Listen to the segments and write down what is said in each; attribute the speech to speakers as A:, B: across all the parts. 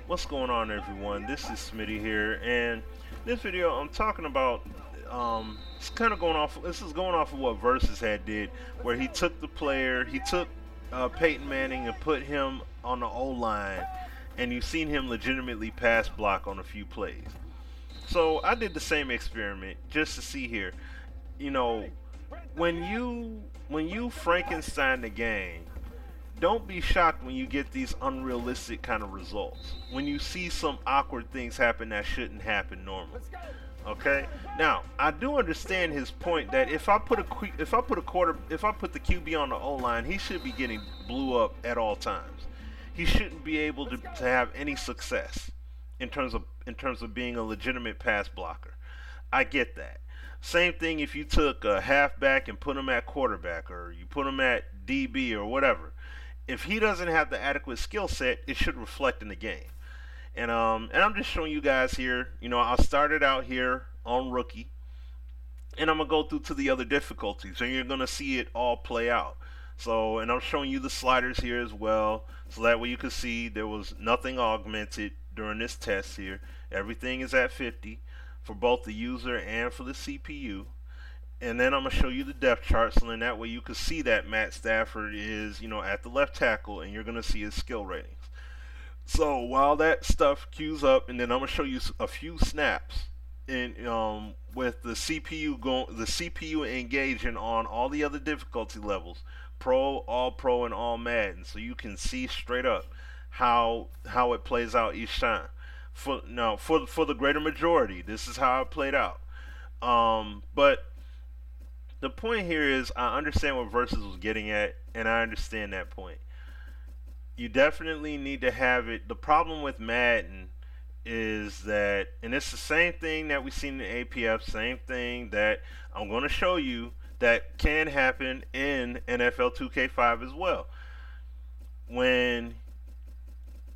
A: What's going on, everyone? This is Smitty here, and this video I'm talking about. It's kind of going off. This is going off of what Versus had did, where he took the player, he took Peyton Manning and put him on the O line, and you've seen him legitimately pass block on a few plays. So I did the same experiment just to see here. You know, when you Frankenstein the game, don't be shocked when you get these unrealistic kind of results. When you see some awkward things happen that shouldn't happen normally. Okay? Now, I do understand his point that if I put the QB on the O line, he should be getting blew up at all times. He shouldn't be able to have any success in terms of being a legitimate pass blocker. I get that. Same thing if you took a halfback and put him at quarterback, or you put him at DB or whatever. If he doesn't have the adequate skill set, it should reflect in the game. And I'm just showing you guys here. I started out here on rookie, and I'm gonna go through to the other difficulties, and you're gonna see it all play out. So, and I'm showing you the sliders here as well, so that way you can see there was nothing augmented during this test here. Everything is at 50 for both the user and for the CPU. And then I'm going to show you the depth chart, so then that way you can see that Matt Stafford is, at the left tackle, and you're going to see his skill ratings. So while that stuff queues up, and then I'm going to show you a few snaps in with the CPU engaging on all the other difficulty levels, pro, all pro, and all Madden, so you can see straight up how it plays out each time. For the greater majority, this is how it played out. But the point here is, I understand what Versus was getting at, and I understand that point. You definitely need to have it. The problem with Madden is that, and it's the same thing that we seen in APF, same thing that I'm going to show you that can happen in NFL 2K5 as well. When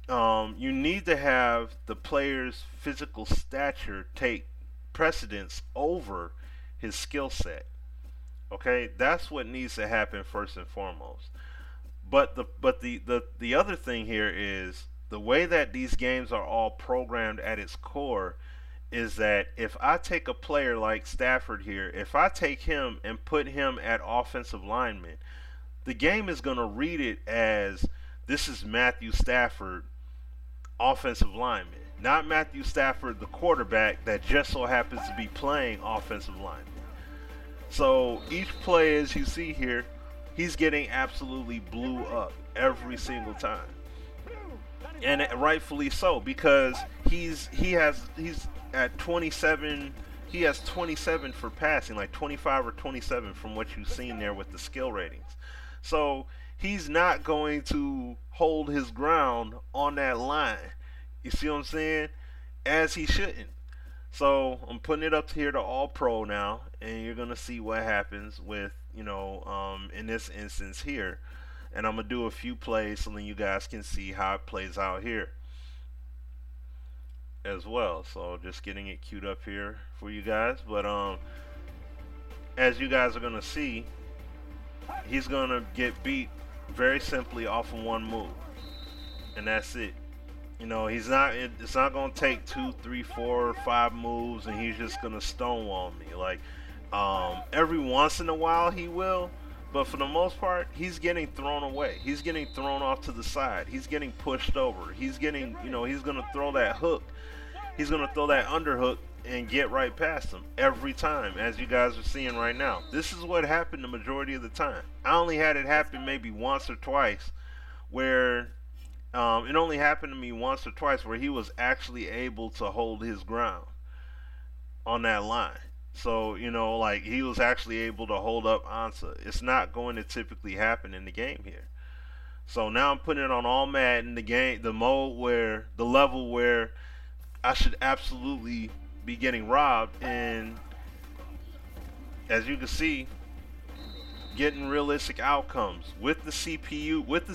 A: you need to have the player's physical stature take precedence over his skill set. Okay, that's what needs to happen first and foremost. But the other thing here is the way that these games are all programmed at its core is that if I take a player like Stafford here, if I take him and put him at offensive lineman, the game is going to read it as this is Matthew Stafford, offensive lineman, not Matthew Stafford, the quarterback that just so happens to be playing offensive lineman. So each play, as you see here, he's getting absolutely blew up every single time, and rightfully so, because he's at 27. He has 27 for passing, like 25 or 27 from what you've seen there with the skill ratings. So he's not going to hold his ground on that line. You see what I'm saying? As he shouldn't. So I'm putting it up here to all pro now, and you're gonna see what happens with in this instance here, and I'm gonna do a few plays so then you guys can see how it plays out here as well. So just getting it queued up here for you guys, but as you guys are gonna see, he's gonna get beat very simply off of one move, and that's it. He's not. It's not gonna take 2, 3, 4, 5 moves, and he's just gonna stonewall me. Like every once in a while he will, but for the most part, he's getting thrown away. He's getting thrown off to the side. He's getting pushed over. He's getting. He's gonna throw that hook. He's gonna throw that underhook and get right past him every time, as you guys are seeing right now. This is what happened the majority of the time. I only had it happen maybe once or twice, where. It only happened to me once or twice where he was actually able to hold his ground on that line. So, like he was actually able to hold up Ansa. It's not going to typically happen in the game here. So now I'm putting it on all Madden, the mode where, the level where I should absolutely be getting robbed. And as you can see, getting realistic outcomes with the CPU, with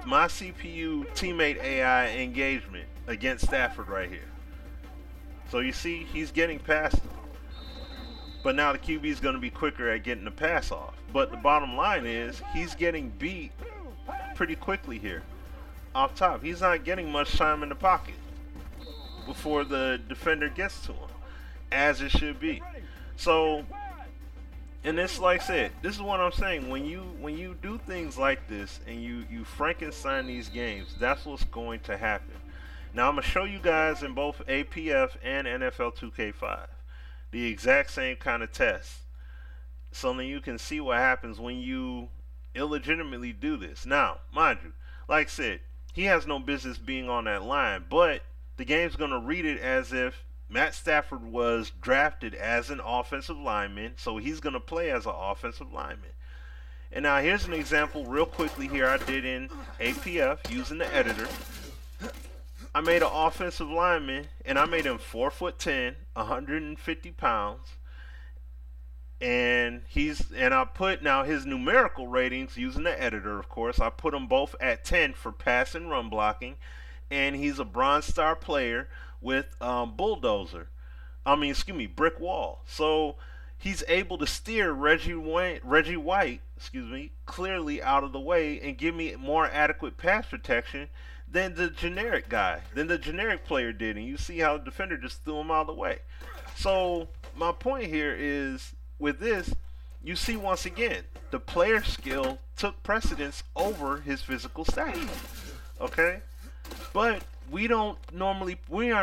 A: my CPU teammate AI engagement against Stafford right here. So you see, he's getting past him. But now the QB is going to be quicker at getting the pass off. But the bottom line is, he's getting beat pretty quickly here. off top. He's not getting much time in the pocket before the defender gets to him, as it should be. So, and it's like I said, this is what I'm saying. When you do things like this and you Frankenstein these games, that's what's going to happen. Now I'm gonna show you guys in both APF and NFL 2K5 the exact same kind of test, so then you can see what happens when you illegitimately do this. Now, mind you, like I said, he has no business being on that line, but the game's gonna read it as if Matt Stafford was drafted as an offensive lineman, so he's gonna play as an offensive lineman. And now here's an example real quickly here I did in APF using the editor. I made an offensive lineman, and I made him 4'10", 150 pounds, and I put now his numerical ratings using the editor. Of course, I put them both at 10 for pass and run blocking, and he's a Bronze Star player with brick wall. So he's able to steer Reggie White, clearly out of the way and give me more adequate pass protection than the generic player did. And you see how the defender just threw him out of the way. So my point here is, with this, you see once again, the player skill took precedence over his physical stature. Okay? But we are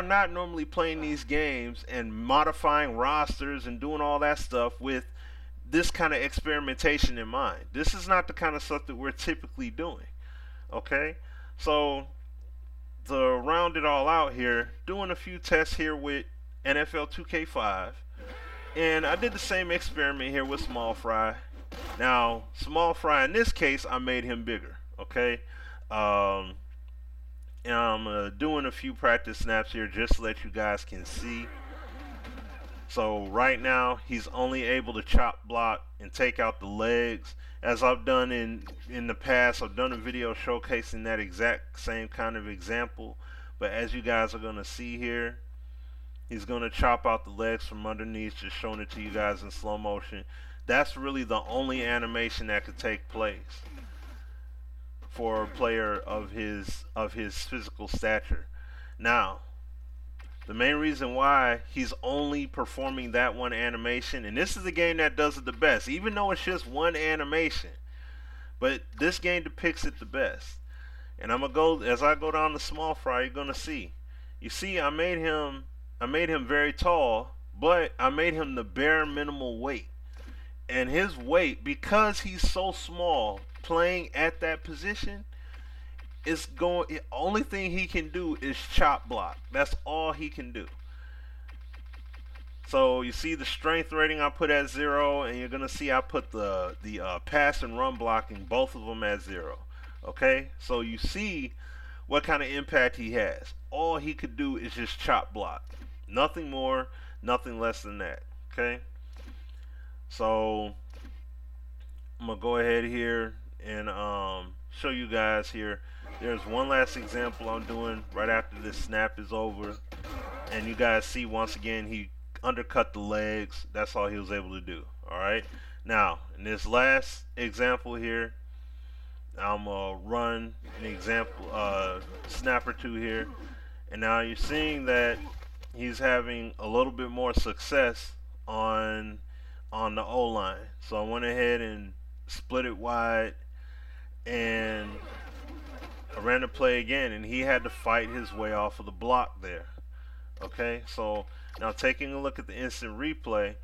A: not normally playing these games and modifying rosters and doing all that stuff with this kind of experimentation in mind. This is not the kind of stuff that we're typically doing. Okay? So, to round it all out here, doing a few tests here with NFL 2K5. And I did the same experiment here with Small Fry. Now, Small Fry, in this case, I made him bigger. Okay? And I'm doing a few practice snaps here just so that you guys can see. So right now, he's only able to chop block and take out the legs. As I've done in the past, I've done a video showcasing that exact same kind of example. But as you guys are going to see here, he's going to chop out the legs from underneath, just showing it to you guys in slow motion. That's really the only animation that could take place for a player of his physical stature. Now, the main reason why he's only performing that one animation, and this is the game that does it the best, even though it's just one animation, but this game depicts it the best. And as I go down the Small Fry, you're gonna see. You see, I made him very tall, but I made him the bare minimal weight. And his weight, because he's so small, playing at that position, only thing he can do is chop block. That's all he can do. So you see the strength rating I put at 0, and you're gonna see I put the pass and run blocking, both of them at 0. Okay, so you see what kind of impact he has. All he could do is just chop block. Nothing more, nothing less than that. Okay, so I'm gonna go ahead here and show you guys here. There's one last example I'm doing right after this snap is over, and you guys see once again he undercut the legs. That's all he was able to do. Alright, now in this last example here, I'm gonna run an example snap or two here, and now you're seeing that he's having a little bit more success on the O-line. So I went ahead and split it wide, and I ran the play again, and he had to fight his way off of the block there. Okay, so now taking a look at the instant replay,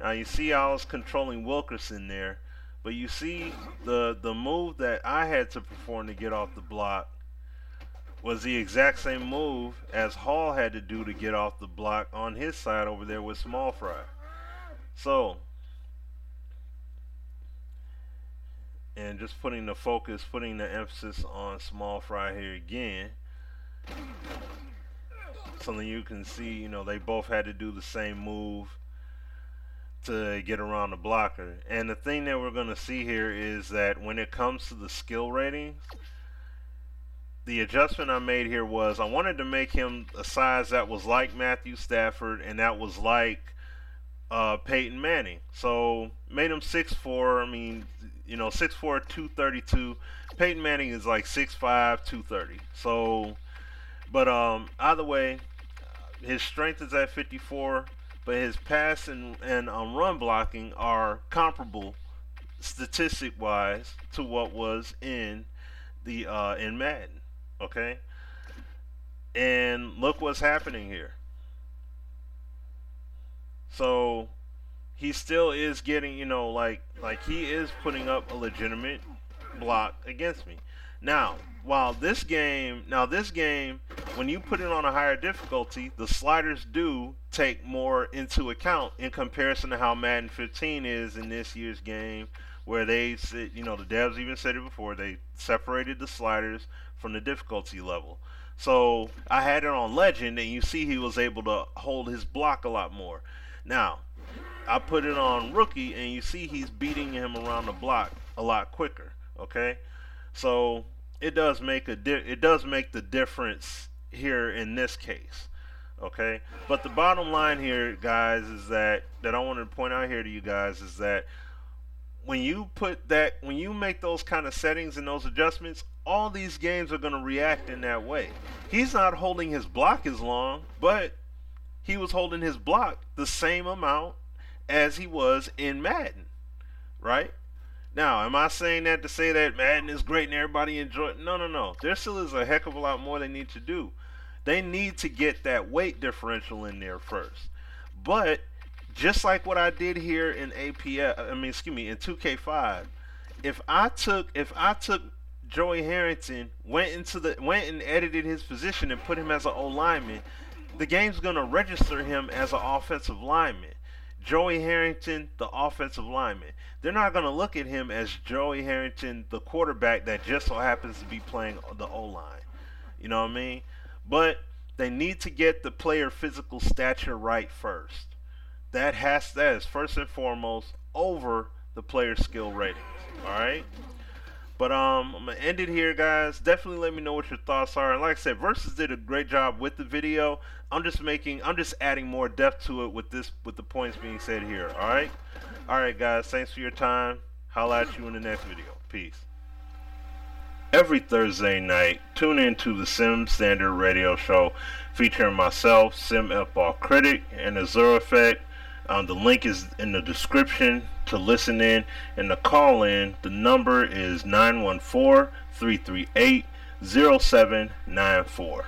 A: now you see I was controlling Wilkerson there, but you see the move that I had to perform to get off the block was the exact same move as Hall had to do to get off the block on his side over there with Small Fry. So, and just putting the emphasis on Small Fry here again, so that you can see, they both had to do the same move to get around the blocker. And the thing that we're going to see here is that when it comes to the skill ratings, the adjustment I made here was I wanted to make him a size that was like Matthew Stafford and that was like Peyton Manning. So made him 6'4", 6'4", 232, Peyton Manning is like 6'5", 230. So, but either way, his strength is at 54, but his pass and run blocking are comparable statistic wise to what was in Madden. Okay, and look what's happening here. So he still is getting, like he is putting up a legitimate block against me. Now, this game, when you put it on a higher difficulty, the sliders do take more into account in comparison to how Madden 15 is in this year's game, where they said, the devs even said it before, they separated the sliders from the difficulty level. So I had it on Legend, and you see he was able to hold his block a lot more. Now, I put it on Rookie, and you see he's beating him around the block a lot quicker. Okay, so it does make the difference here in this case. Okay, but the bottom line here, guys, is that I wanted to point out here to you guys is that when you make those kind of settings and those adjustments, all these games are going to react in that way. He's not holding his block as long, but he was holding his block the same amount as he was in Madden, right? Now, am I saying that to say that Madden is great and everybody enjoy it? No, no, no. There still is a heck of a lot more they need to do. They need to get that weight differential in there first. But just like what I did here in in 2K5, if I took Joey Harrington, went and edited his position and put him as an O lineman, the game's gonna register him as an offensive lineman. Joey Harrington, the offensive lineman. They're not going to look at him as Joey Harrington, the quarterback that just so happens to be playing the O-line. You know what I mean? But they need to get the player physical stature right first. That is first and foremost over the player skill ratings. All right? But I'm gonna end it here, guys. Definitely let me know what your thoughts are. And like I said, Versus did a great job with the video. I'm just adding more depth to it with the points being said here. All right, guys. Thanks for your time. Holla at you in the next video. Peace. Every Thursday night, tune in to the Sim Standard Radio Show featuring myself, Sim F-Ball Critic, and Azure Effect. The link is in the description to listen in and to call in. The number is 914-338-0794.